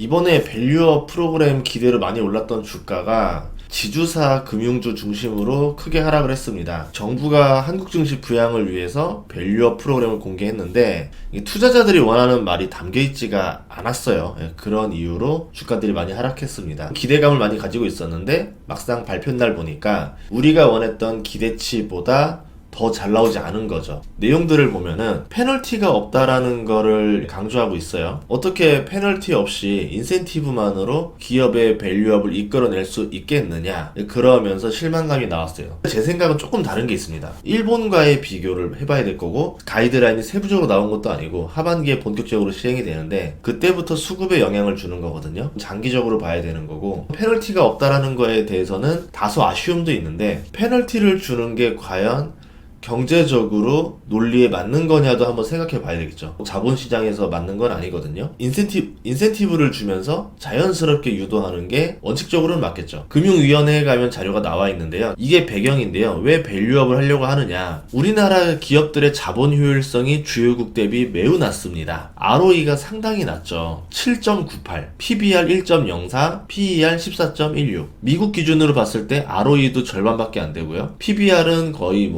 이번에 밸류업 프로그램 기대로 많이 올랐던 주가가 지주사 금융주 중심으로 크게 하락을 했습니다. 정부가 한국 증시 부양을 위해서 밸류업 프로그램을 공개했는데 투자자들이 원하는 말이 담겨있지가 않았어요. 그런 이유로 주가들이 많이 하락했습니다. 기대감을 많이 가지고 있었는데 막상 발표날 보니까 우리가 원했던 기대치보다 더 잘 나오지 않은 거죠. 내용들을 보면은 페널티가 없다라는 거를 강조하고 있어요. 어떻게 페널티 없이 인센티브만으로 기업의 밸류업을 이끌어낼 수 있겠느냐, 그러면서 실망감이 나왔어요. 제 생각은 조금 다른 게 있습니다. 일본과의 비교를 해봐야 될 거고, 가이드라인이 세부적으로 나온 것도 아니고 하반기에 본격적으로 시행이 되는데 그때부터 수급에 영향을 주는 거거든요. 장기적으로 봐야 되는 거고, 페널티가 없다라는 거에 대해서는 다소 아쉬움도 있는데, 페널티를 주는 게 과연 경제적으로 논리에 맞는 거냐도 한번 생각해 봐야 되겠죠. 자본시장에서 맞는 건 아니거든요. 인센티브를 주면서 자연스럽게 유도하는 게 원칙적으로는 맞겠죠. 금융위원회에 가면 자료가 나와 있는데요. 이게 배경인데요. 왜 밸류업을 하려고 하느냐. 우리나라 기업들의 자본 효율성이 주요국 대비 매우 낮습니다. ROE가 상당히 낮죠. 7.98, PBR 1.04, PER 14.16. 미국 기준으로 봤을 때 ROE도 절반밖에 안 되고요. PBR은 거의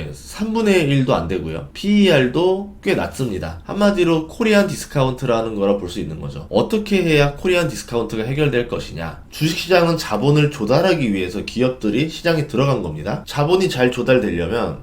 3분의 1도 안 되고요. PER도 꽤 낮습니다. 한마디로 코리안 디스카운트라는 거라 볼 수 있는 거죠. 어떻게 해야 코리안 디스카운트가 해결될 것이냐. 주식시장은 자본을 조달하기 위해서 기업들이 시장에 들어간 겁니다. 자본이 잘 조달되려면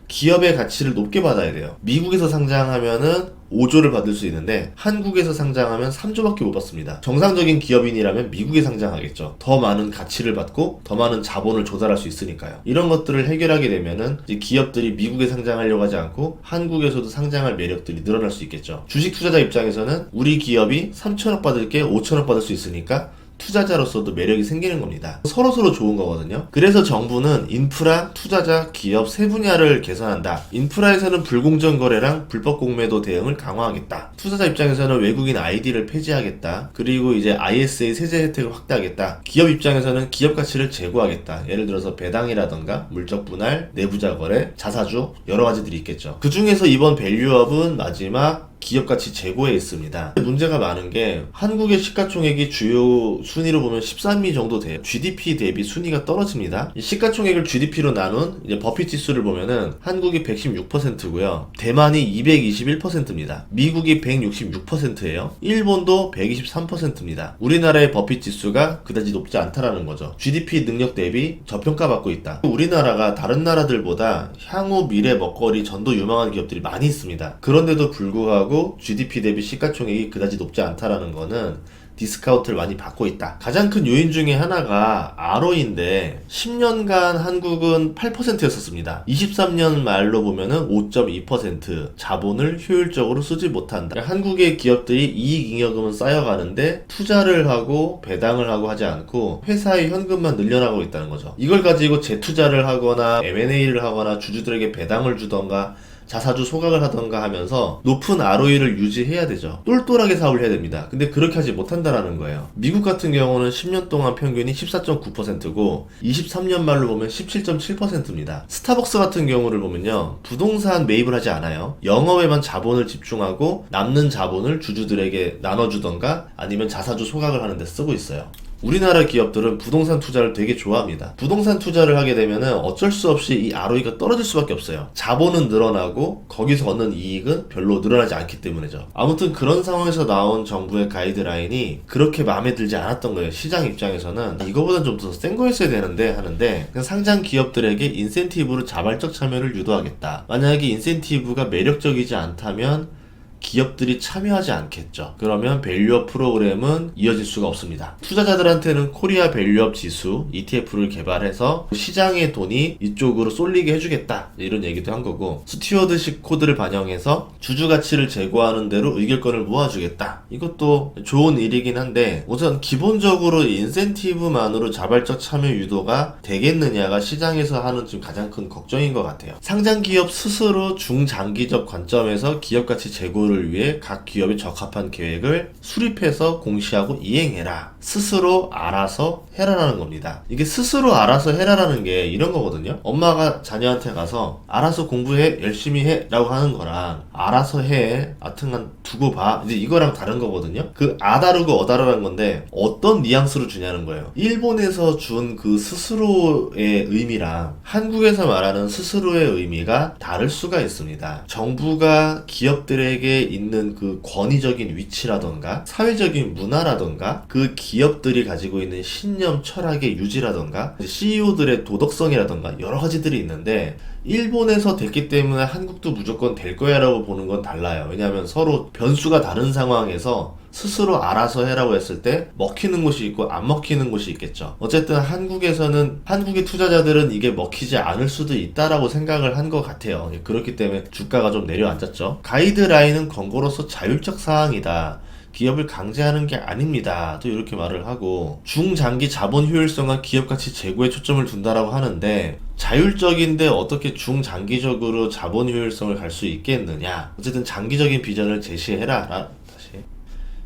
기업의 가치를 높게 받아야 돼요. 미국에서 상장하면은 5조를 받을 수 있는데 한국에서 상장하면 3조밖에 못 받습니다. 정상적인 기업인이라면 미국에 상장하겠죠. 더 많은 가치를 받고 더 많은 자본을 조달할 수 있으니까요. 이런 것들을 해결하게 되면은 이제 기업들이 미국에 상장하려고 하지 않고 한국에서도 상장할 매력들이 늘어날 수 있겠죠. 주식 투자자 입장에서는 우리 기업이 3천억 받을 게 5천억 받을 수 있으니까 투자자로서도 매력이 생기는 겁니다. 서로서로 좋은 거거든요. 그래서 정부는 인프라, 투자자, 기업 세 분야를 개선한다. 인프라에서는 불공정 거래랑 불법 공매도 대응을 강화하겠다. 투자자 입장에서는 외국인 아이디를 폐지하겠다. 그리고 이제 ISA 세제 혜택을 확대하겠다. 기업 입장에서는 기업 가치를 제고하겠다. 예를 들어서 배당이라던가 물적 분할, 내부자 거래, 자사주 여러 가지들이 있겠죠. 그 중에서 이번 밸류업은 마지막 기업가치 제고에 있습니다. 문제가 많은 게 한국의 시가총액이 주요 순위로 보면 13위 정도 돼요. GDP 대비 순위가 떨어집니다. 이 시가총액을 GDP로 나눈 이제 버핏 지수를 보면은 한국이 116%고요. 대만이 221%입니다. 미국이 166%예요. 일본도 123%입니다. 우리나라의 버핏 지수가 그다지 높지 않다라는 거죠. GDP 능력 대비 저평가받고 있다. 우리나라가 다른 나라들보다 향후 미래 먹거리 전도 유망한 기업들이 많이 있습니다. 그런데도 불구하고 GDP 대비 시가총액이 그다지 높지 않다라는 거는 디스카운트를 많이 받고 있다. 가장 큰 요인 중에 하나가 ROE인데 10년간 한국은 8%였었습니다. 23년 말로 보면은 5.2% 자본을 효율적으로 쓰지 못한다. 한국의 기업들이 이익잉여금은 쌓여가는데 투자를 하고 배당을 하고 하지 않고 회사의 현금만 늘려나가고 있다는 거죠. 이걸 가지고 재투자를 하거나 M&A를 하거나 주주들에게 배당을 주던가 자사주 소각을 하던가 하면서 높은 ROE를 유지해야 되죠. 똘똘하게 사업을 해야 됩니다. 근데 그렇게 하지 못한다라는 거예요. 미국 같은 경우는 10년 동안 평균이 14.9%고 23년 말로 보면 17.7%입니다. 스타벅스 같은 경우를 보면요, 부동산 매입을 하지 않아요. 영업에만 자본을 집중하고 남는 자본을 주주들에게 나눠주던가 아니면 자사주 소각을 하는 데 쓰고 있어요. 우리나라 기업들은 부동산 투자를 되게 좋아합니다. 부동산 투자를 하게 되면은 어쩔 수 없이 이 ROE가 떨어질 수밖에 없어요. 자본은 늘어나고 거기서 얻는 이익은 별로 늘어나지 않기 때문이죠. 아무튼 그런 상황에서 나온 정부의 가이드라인이 그렇게 마음에 들지 않았던 거예요. 시장 입장에서는 이거보다 좀 더 센 거였어야 되는데 하는데, 그냥 상장 기업들에게 인센티브로 자발적 참여를 유도하겠다. 만약에 인센티브가 매력적이지 않다면 기업들이 참여하지 않겠죠. 그러면 밸류업 프로그램은 이어질 수가 없습니다. 투자자들한테는 코리아 밸류업 지수 ETF를 개발해서 시장의 돈이 이쪽으로 쏠리게 해주겠다, 이런 얘기도 한 거고, 스튜어드십 코드를 반영해서 주주 가치를 제고하는 대로 의결권을 모아주겠다. 이것도 좋은 일이긴 한데, 우선 기본적으로 인센티브만으로 자발적 참여 유도가 되겠느냐가 시장에서 하는 지금 가장 큰 걱정인 것 같아요. 상장 기업 스스로 중장기적 관점에서 기업 가치 제고를 공부를 위해 각 기업에 적합한 계획을 수립해서 공시하고 이행해라. 스스로 알아서 해라라는 겁니다. 이게 스스로 알아서 해라라는 게 이런 거거든요. 엄마가 자녀한테 가서 알아서 공부해, 열심히 해 라고 하는 거랑 알아서 해, 하여튼간 두고 봐, 이제 이거랑 다른 거거든요. 그 아다르고 어다르라는 건데 어떤 뉘앙스로 주냐는 거예요. 일본에서 준 그 스스로의 의미랑 한국에서 말하는 스스로의 의미가 다를 수가 있습니다. 정부가 기업들에게 있는 그 권위적인 위치라던가 사회적인 문화라던가 그 기업들이 가지고 있는 신념, 철학의 유지라던가 CEO들의 도덕성이라던가 여러 가지들이 있는데 일본에서 됐기 때문에 한국도 무조건 될 거야 라고 보는 건 달라요. 왜냐하면 서로 변수가 다른 상황에서 스스로 알아서 해라고 했을 때 먹히는 곳이 있고 안 먹히는 곳이 있겠죠. 어쨌든 한국에서는 한국의 투자자들은 이게 먹히지 않을 수도 있다라고 생각을 한 것 같아요. 그렇기 때문에 주가가 좀 내려앉았죠. 가이드라인은 권고로서 자율적 사항이다. 기업을 강제하는 게 아닙니다. 또 이렇게 말을 하고 중장기 자본 효율성과 기업 가치 제고에 초점을 둔다라고 하는데 자율적인데 어떻게 중장기적으로 자본 효율성을 갈 수 있겠느냐. 어쨌든 장기적인 비전을 제시해라.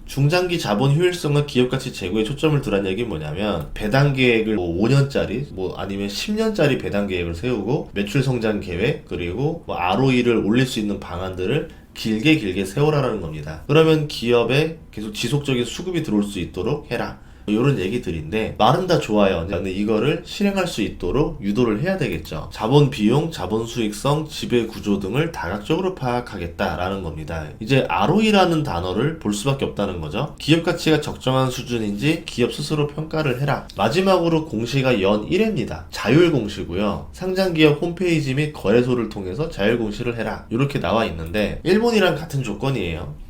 중장기 자본 효율성과 기업 가치 제고에 초점을 두란 얘기는 뭐냐면 배당 계획을 5년짜리 아니면 10년짜리 배당 계획을 세우고 매출 성장 계획 그리고 ROE를 올릴 수 있는 방안들을 길게 세워라라는 겁니다. 그러면 기업에 계속 지속적인 수급이 들어올 수 있도록 해라. 이런 얘기들인데 말은 다 좋아요. 근데 이거를 실행할 수 있도록 유도를 해야 되겠죠. 자본 비용, 자본 수익성, 지배 구조 등을 다각적으로 파악하겠다라는 겁니다. 이제 ROE라는 단어를 볼 수밖에 없다는 거죠. 기업 가치가 적정한 수준인지 기업 스스로 평가를 해라. 마지막으로 공시가 연 1회입니다. 자율 공시고요. 상장 기업 홈페이지 및 거래소를 통해서 자율 공시를 해라. 이렇게 나와 있는데 일본이랑 같은 조건이에요.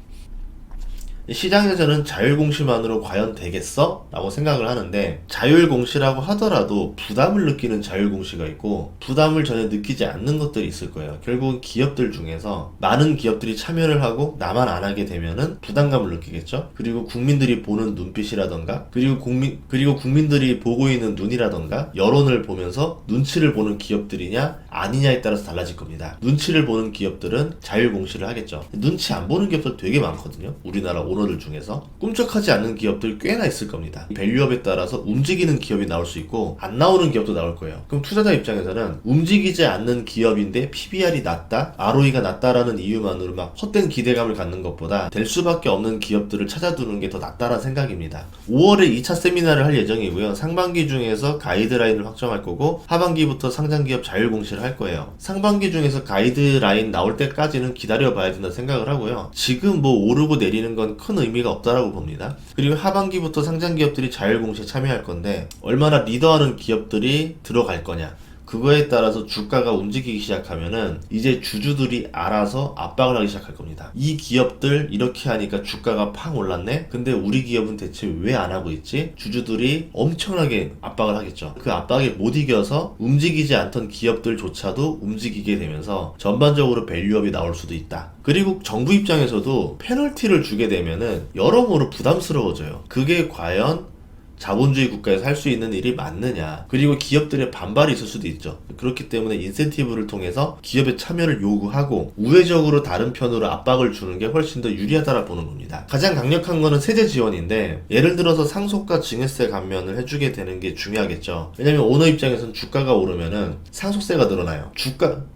시장에서는 자율공시만으로 과연 되겠어? 라고 생각을 하는데 자율공시라고 하더라도 부담을 느끼는 자율공시가 있고 부담을 전혀 느끼지 않는 것들이 있을 거예요. 결국 기업들 중에서 많은 기업들이 참여를 하고 나만 안 하게 되면은 부담감을 느끼겠죠. 그리고 국민들이 보는 눈빛이라던가 그리고 국민들이 보고 있는 눈이라던가 여론을 보면서 눈치를 보는 기업들이냐 아니냐에 따라서 달라질 겁니다. 눈치를 보는 기업들은 자율공시를 하겠죠. 눈치 안 보는 기업들 되게 많거든요. 우리나라 오너들 중에서 꿈쩍하지 않는 기업들 꽤나 있을 겁니다. 밸류업에 따라서 움직이는 기업이 나올 수 있고 안 나오는 기업도 나올 거예요. 그럼 투자자 입장에서는 움직이지 않는 기업인데 PBR이 낮다, ROE가 낮다라는 이유만으로 막 헛된 기대감을 갖는 것보다 될 수밖에 없는 기업들을 찾아두는 게 더 낫다라는 생각입니다. 5월에 2차 세미나를 할 예정이고요. 상반기 중에서 가이드라인을 확정할 거고 하반기부터 상장기업 자율공시를 할 거예요. 상반기 중에서 가이드라인 나올 때까지는 기다려봐야 된다 생각을 하고요. 지금 오르고 내리는 건 큰 의미가 없다라고 봅니다. 그리고 하반기부터 상장 기업들이 자율공시에 참여할 건데 얼마나 리더하는 기업들이 들어갈 거냐 그거에 따라서 주가가 움직이기 시작하면은 이제 주주들이 알아서 압박을 하기 시작할 겁니다. 이 기업들 이렇게 하니까 주가가 팍 올랐네? 근데 우리 기업은 대체 왜 안 하고 있지? 주주들이 엄청나게 압박을 하겠죠. 그 압박에 못 이겨서 움직이지 않던 기업들조차도 움직이게 되면서 전반적으로 밸류업이 나올 수도 있다. 그리고 정부 입장에서도 페널티를 주게 되면은 여러모로 부담스러워져요. 그게 과연 자본주의 국가에서 할 수 있는 일이 맞느냐. 그리고 기업들의 반발이 있을 수도 있죠. 그렇기 때문에 인센티브를 통해서 기업의 참여를 요구하고 우회적으로 다른 편으로 압박을 주는 게 훨씬 더 유리하다라 보는 겁니다. 가장 강력한 거는 세제 지원인데 예를 들어서 상속과 증여세 감면을 해주게 되는 게 중요하겠죠. 왜냐면 오너 입장에서는 주가가 오르면은 상속세가 늘어나요.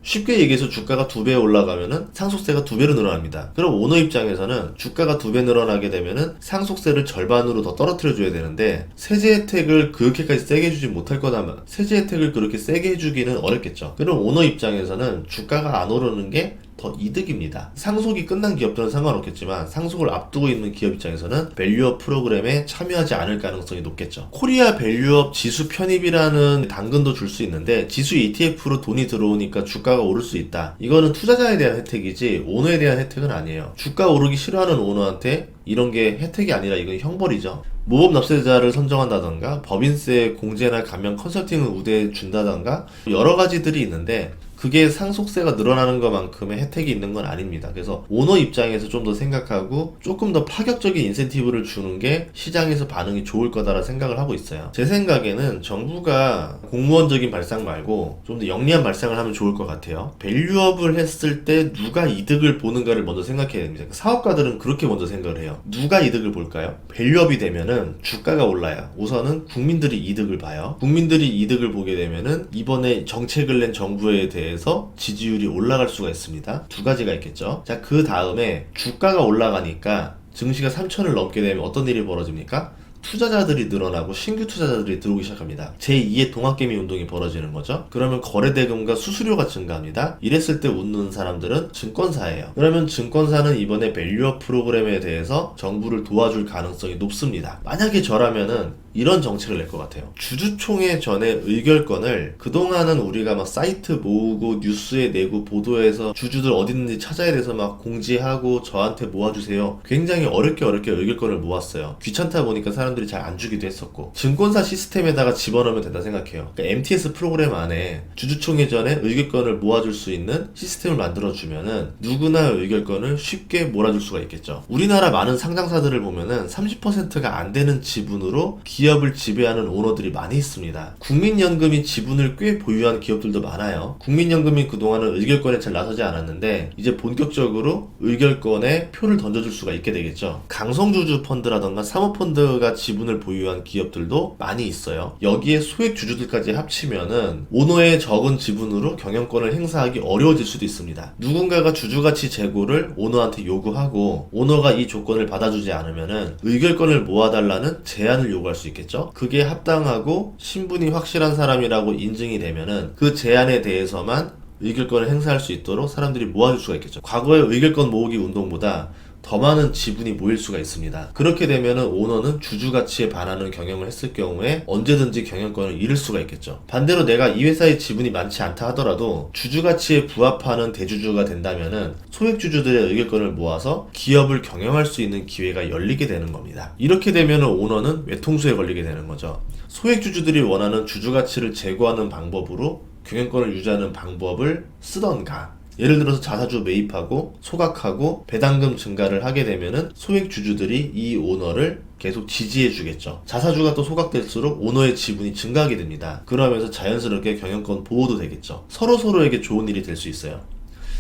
쉽게 얘기해서 주가가 2배 올라가면은 상속세가 2배로 늘어납니다. 그럼 오너 입장에서는 주가가 2배 늘어나게 되면은 상속세를 절반으로 더 떨어뜨려 줘야 되는데 세제 혜택을 그렇게까지 세게 해주지 못할 거다면 세제 혜택을 그렇게 세게 해주기는 어렵겠죠. 그럼 오너 입장에서는 주가가 안 오르는 게 더 이득입니다. 상속이 끝난 기업들은 상관없겠지만 상속을 앞두고 있는 기업 입장에서는 밸류업 프로그램에 참여하지 않을 가능성이 높겠죠. 코리아 밸류업 지수 편입이라는 당근도 줄 수 있는데 지수 ETF로 돈이 들어오니까 주가가 오를 수 있다. 이거는 투자자에 대한 혜택이지 오너에 대한 혜택은 아니에요. 주가 오르기 싫어하는 오너한테 이런 게 혜택이 아니라 이건 형벌이죠. 모범 납세자를 선정한다던가 법인세 공제나 감면 컨설팅을 우대해 준다던가 여러 가지들이 있는데 그게 상속세가 늘어나는 것만큼의 혜택이 있는 건 아닙니다. 그래서 오너 입장에서 좀 더 생각하고 조금 더 파격적인 인센티브를 주는 게 시장에서 반응이 좋을 거다라 생각을 하고 있어요. 제 생각에는 정부가 공무원적인 발상 말고 좀 더 영리한 발상을 하면 좋을 것 같아요. 밸류업을 했을 때 누가 이득을 보는가를 먼저 생각해야 됩니다. 사업가들은 그렇게 먼저 생각을 해요. 누가 이득을 볼까요? 밸류업이 되면은 주가가 올라요. 우선은 국민들이 이득을 봐요. 국민들이 이득을 보게 되면은 이번에 정책을 낸 정부에 대해서 지지율이 올라갈 수가 있습니다. 두 가지가 있겠죠. 자, 그 다음에 주가가 올라가니까 증시가 3천을 넘게 되면 어떤 일이 벌어집니까? 투자자들이 늘어나고 신규 투자자들이 들어오기 시작합니다. 제2의 동학개미 운동이 벌어지는 거죠. 그러면 거래대금과 수수료가 증가합니다. 이랬을 때 웃는 사람들은 증권사예요. 그러면 증권사는 이번에 밸류업 프로그램에 대해서 정부를 도와줄 가능성이 높습니다. 만약에 저라면은 이런 정책을 낼 것 같아요. 주주총회 전에 의결권을 그동안은 우리가 막 사이트 모으고 뉴스에 내고 보도해서 주주들 어디 있는지 찾아야 돼서 막 공지하고 저한테 모아주세요. 굉장히 어렵게 의결권을 모았어요. 귀찮다 보니까 사람들이 잘 안 주기도 했었고 증권사 시스템에다가 집어넣으면 된다 생각해요. 그러니까 MTS 프로그램 안에 주주총회 전에 의결권을 모아줄 수 있는 시스템을 만들어주면은 누구나 의결권을 쉽게 몰아줄 수가 있겠죠. 우리나라 많은 상장사들을 보면은 30%가 안 되는 지분으로 기업을 지배하는 오너들이 많이 있습니다. 국민연금이 지분을 꽤 보유한 기업들도 많아요. 국민연금이 그동안은 의결권에 잘 나서지 않았는데 이제 본격적으로 의결권에 표를 던져줄 수가 있게 되겠죠. 강성주주 펀드라던가 사모펀드가 지분을 보유한 기업들도 많이 있어요. 여기에 소액 주주들까지 합치면은 오너의 적은 지분으로 경영권을 행사하기 어려워질 수도 있습니다. 누군가가 주주가치 재고를 오너한테 요구하고 오너가 이 조건을 받아주지 않으면은 의결권을 모아달라는 제안을 요구할 수 있겠죠. 그게 합당하고 신분이 확실한 사람이라고 인증이 되면은 그 제안에 대해서만 의결권을 행사할 수 있도록 사람들이 모아줄 수가 있겠죠. 과거의 의결권 모으기 운동보다 더 많은 지분이 모일 수가 있습니다. 그렇게 되면은 오너는 주주 가치에 반하는 경영을 했을 경우에 언제든지 경영권을 잃을 수가 있겠죠. 반대로 내가 이 회사의 지분이 많지 않다 하더라도 주주 가치에 부합하는 대주주가 된다면은 소액 주주들의 의결권을 모아서 기업을 경영할 수 있는 기회가 열리게 되는 겁니다. 이렇게 되면은 오너는 외통수에 걸리게 되는 거죠. 소액 주주들이 원하는 주주 가치를 제고하는 방법으로 경영권을 유지하는 방법을 쓰던가, 예를 들어서 자사주 매입하고 소각하고 배당금 증가를 하게 되면은 소액 주주들이 이 오너를 계속 지지해 주겠죠. 자사주가 또 소각될수록 오너의 지분이 증가하게 됩니다. 그러면서 자연스럽게 경영권 보호도 되겠죠. 서로에게 좋은 일이 될 수 있어요.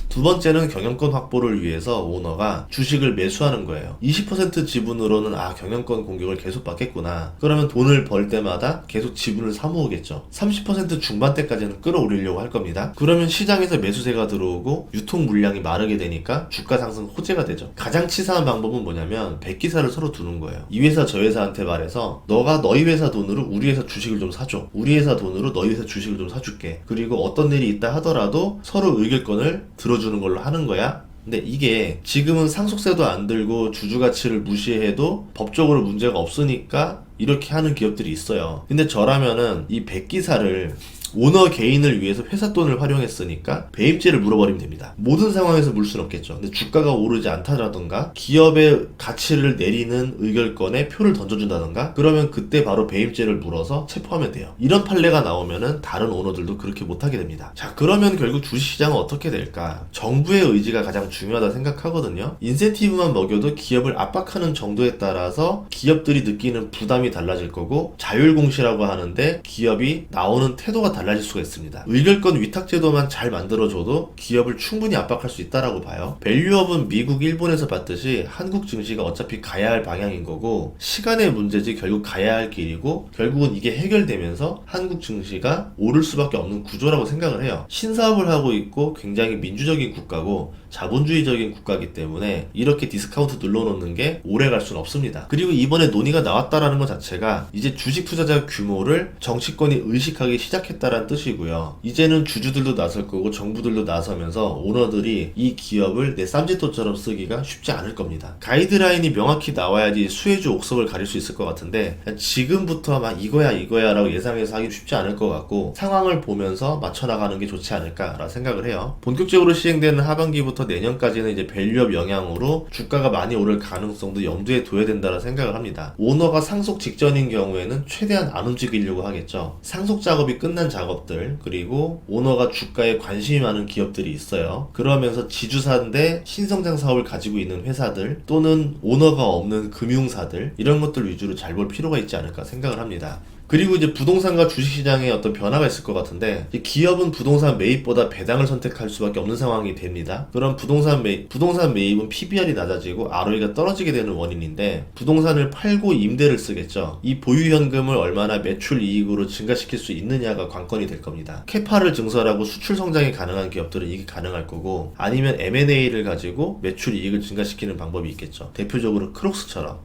두 번째는 경영권 확보를 위해서 오너가 주식을 매수하는 거예요. 20% 지분으로는 경영권 공격을 계속 받겠구나. 그러면 돈을 벌 때마다 계속 지분을 사모으겠죠. 30% 중반대까지는 끌어올리려고 할 겁니다. 그러면 시장에서 매수세가 들어오고 유통 물량이 마르게 되니까 주가 상승 호재가 되죠. 가장 치사한 방법은 뭐냐면 백기사를 서로 두는 거예요. 이 회사 저 회사한테 말해서 너가 너희 회사 돈으로 우리 회사 주식을 좀 사줘. 우리 회사 돈으로 너희 회사 주식을 좀 사줄게. 그리고 어떤 일이 있다 하더라도 서로 의결권을 들어주는 걸로 하는 거야. 근데 이게 지금은 상속세도 안 들고 주주 가치를 무시해도 법적으로 문제가 없으니까 이렇게 하는 기업들이 있어요. 근데 저라면은 이 백기사를 오너 개인을 위해서 회사 돈을 활용했으니까 배임죄를 물어버리면 됩니다. 모든 상황에서 물 수는 없겠죠. 근데 주가가 오르지 않다라던가 기업의 가치를 내리는 의결권에 표를 던져준다던가 그러면 그때 바로 배임죄를 물어서 체포하면 돼요. 이런 판례가 나오면은 다른 오너들도 그렇게 못하게 됩니다. 자, 그러면 결국 주식시장은 어떻게 될까? 정부의 의지가 가장 중요하다 생각하거든요. 인센티브만 먹여도 기업을 압박하는 정도에 따라서 기업들이 느끼는 부담이 달라질 거고, 자율공시라고 하는데 기업이 나오는 태도가 달라질 수가 있습니다. 의결권 위탁제도만 잘 만들어줘도 기업을 충분히 압박할 수 있다라고 봐요. 밸류업은 미국, 일본에서 봤듯이 한국 증시가 어차피 가야 할 방향인 거고 시간의 문제지 결국 가야 할 길이고 결국은 이게 해결되면서 한국 증시가 오를 수밖에 없는 구조라고 생각을 해요. 신사업을 하고 있고 굉장히 민주적인 국가고 자본주의적인 국가이기 때문에 이렇게 디스카운트 눌러놓는 게 오래 갈 수는 없습니다. 그리고 이번에 논의가 나왔다라는 것 자체가 이제 주식 투자자 규모를 정치권이 의식하기 시작했다라는 뜻이고요. 이제는 주주들도 나설 거고 정부들도 나서면서 오너들이 이 기업을 내 쌈짓돈처럼 쓰기가 쉽지 않을 겁니다. 가이드라인이 명확히 나와야지 수혜주 옥석을 가릴 수 있을 것 같은데 지금부터 막 이거야 라고 예상해서 하기 쉽지 않을 것 같고 상황을 보면서 맞춰나가는 게 좋지 않을까라 생각을 해요. 본격적으로 시행되는 하반기부터 내년까지는 이제 밸류업 영향으로 주가가 많이 오를 가능성도 염두에 둬야 된다는 생각을 합니다. 오너가 상속 직전인 경우에는 최대한 안 움직이려고 하겠죠. 상속 작업이 끝난 작업들, 그리고 오너가 주가에 관심이 많은 기업들이 있어요. 그러면서 지주사인데 신성장 사업을 가지고 있는 회사들 또는 오너가 없는 금융사들, 이런 것들 위주로 잘 볼 필요가 있지 않을까 생각을 합니다. 그리고 이제 부동산과 주식시장에 어떤 변화가 있을 것 같은데, 기업은 부동산 매입보다 배당을 선택할 수밖에 없는 상황이 됩니다. 그럼 부동산 매입은 PBR이 낮아지고 ROE가 떨어지게 되는 원인인데, 부동산을 팔고 임대를 쓰겠죠. 이 보유현금을 얼마나 매출 이익으로 증가시킬 수 있느냐가 관건이 될 겁니다. 캐파를 증설하고 수출 성장이 가능한 기업들은 이게 가능할 거고, 아니면 M&A를 가지고 매출 이익을 증가시키는 방법이 있겠죠. 대표적으로 크록스처럼.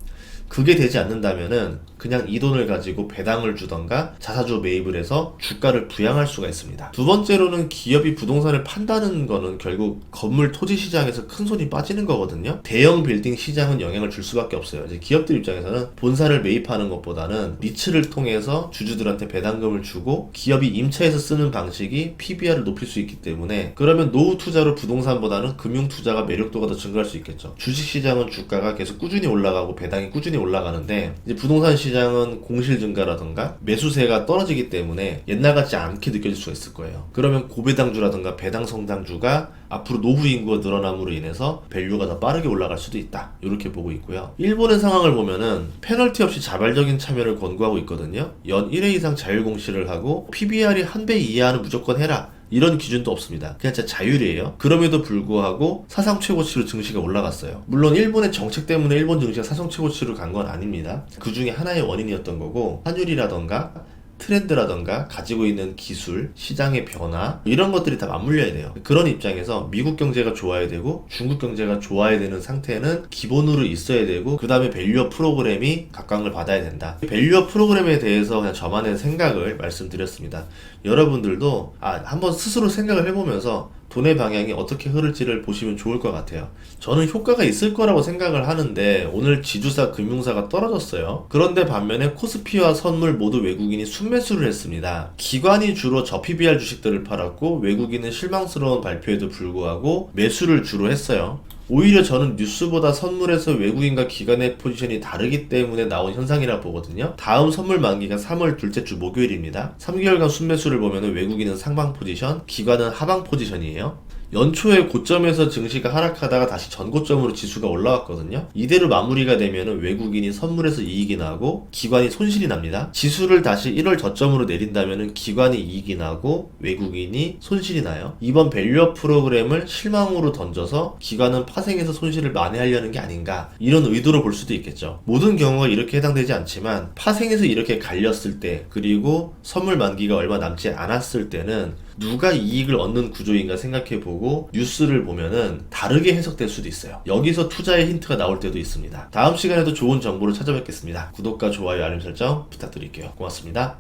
그게 되지 않는다면은 그냥 이 돈을 가지고 배당을 주던가 자사주 매입을 해서 주가를 부양할 수가 있습니다. 두 번째로는 기업이 부동산을 판다는 거는 결국 건물 토지 시장에서 큰 손이 빠지는 거거든요. 대형 빌딩 시장은 영향을 줄 수밖에 없어요. 이제 기업들 입장에서는 본사를 매입하는 것보다는 리츠를 통해서 주주들한테 배당금을 주고 기업이 임차해서 쓰는 방식이 PBR을 높일 수 있기 때문에, 그러면 노후 투자로 부동산보다는 금융 투자가 매력도가 더 증가할 수 있겠죠. 주식 시장은 주가가 계속 꾸준히 올라가고 배당이 꾸준히 올라가는데, 이제 부동산 시장은 공실 증가라던가 매수세가 떨어지기 때문에 옛날 같지 않게 느껴질 수가 있을 거예요. 그러면 고배당주라던가 배당 성장주가 앞으로 노후 인구가 늘어남으로 인해서 밸류가 더 빠르게 올라갈 수도 있다, 이렇게 보고 있고요. 일본의 상황을 보면은 페널티 없이 자발적인 참여를 권고하고 있거든요. 연 1회 이상 자율 공시를 하고 PBR이 1배 이하는 무조건 해라, 이런 기준도 없습니다. 그냥 진짜 자율이에요. 그럼에도 불구하고 사상 최고치로 증시가 올라갔어요. 물론 일본의 정책 때문에 일본 증시가 사상 최고치로 간 건 아닙니다. 그 중에 하나의 원인이었던 거고, 환율이라던가 트렌드라던가 가지고 있는 기술, 시장의 변화, 이런 것들이 다 맞물려야 돼요. 그런 입장에서 미국 경제가 좋아야 되고 중국 경제가 좋아야 되는 상태는 기본으로 있어야 되고, 그 다음에 밸류업 프로그램이 각광을 받아야 된다. 밸류업 프로그램에 대해서 그냥 저만의 생각을 말씀드렸습니다. 여러분들도 한번 스스로 생각을 해보면서 돈의 방향이 어떻게 흐를지를 보시면 좋을 것 같아요. 저는 효과가 있을 거라고 생각을 하는데, 오늘 지주사 금융사가 떨어졌어요. 그런데 반면에 코스피와 선물 모두 외국인이 순매수를 했습니다. 기관이 주로 저PBR 주식들을 팔았고, 외국인은 실망스러운 발표에도 불구하고 매수를 주로 했어요. 오히려 저는 뉴스보다 선물에서 외국인과 기관의 포지션이 다르기 때문에 나온 현상이라 보거든요. 다음 선물 만기가 3월 둘째 주 목요일입니다. 3개월간 순매수를 보면 외국인은 상방 포지션, 기관은 하방 포지션이에요. 연초에 고점에서 증시가 하락하다가 다시 전고점으로 지수가 올라왔거든요. 이대로 마무리가 되면 외국인이 선물에서 이익이 나고 기관이 손실이 납니다. 지수를 다시 1월 저점으로 내린다면 기관이 이익이 나고 외국인이 손실이 나요. 이번 밸류업 프로그램을 실망으로 던져서 기관은 파생해서 손실을 만회하려는 게 아닌가, 이런 의도로 볼 수도 있겠죠. 모든 경우가 이렇게 해당되지 않지만 파생해서 이렇게 갈렸을 때, 그리고 선물 만기가 얼마 남지 않았을 때는 누가 이익을 얻는 구조인가 생각해보고 뉴스를 보면은 다르게 해석될 수도 있어요. 여기서 투자의 힌트가 나올 때도 있습니다. 다음 시간에도 좋은 정보를 찾아뵙겠습니다. 구독과 좋아요, 알림 설정 부탁드릴게요. 고맙습니다.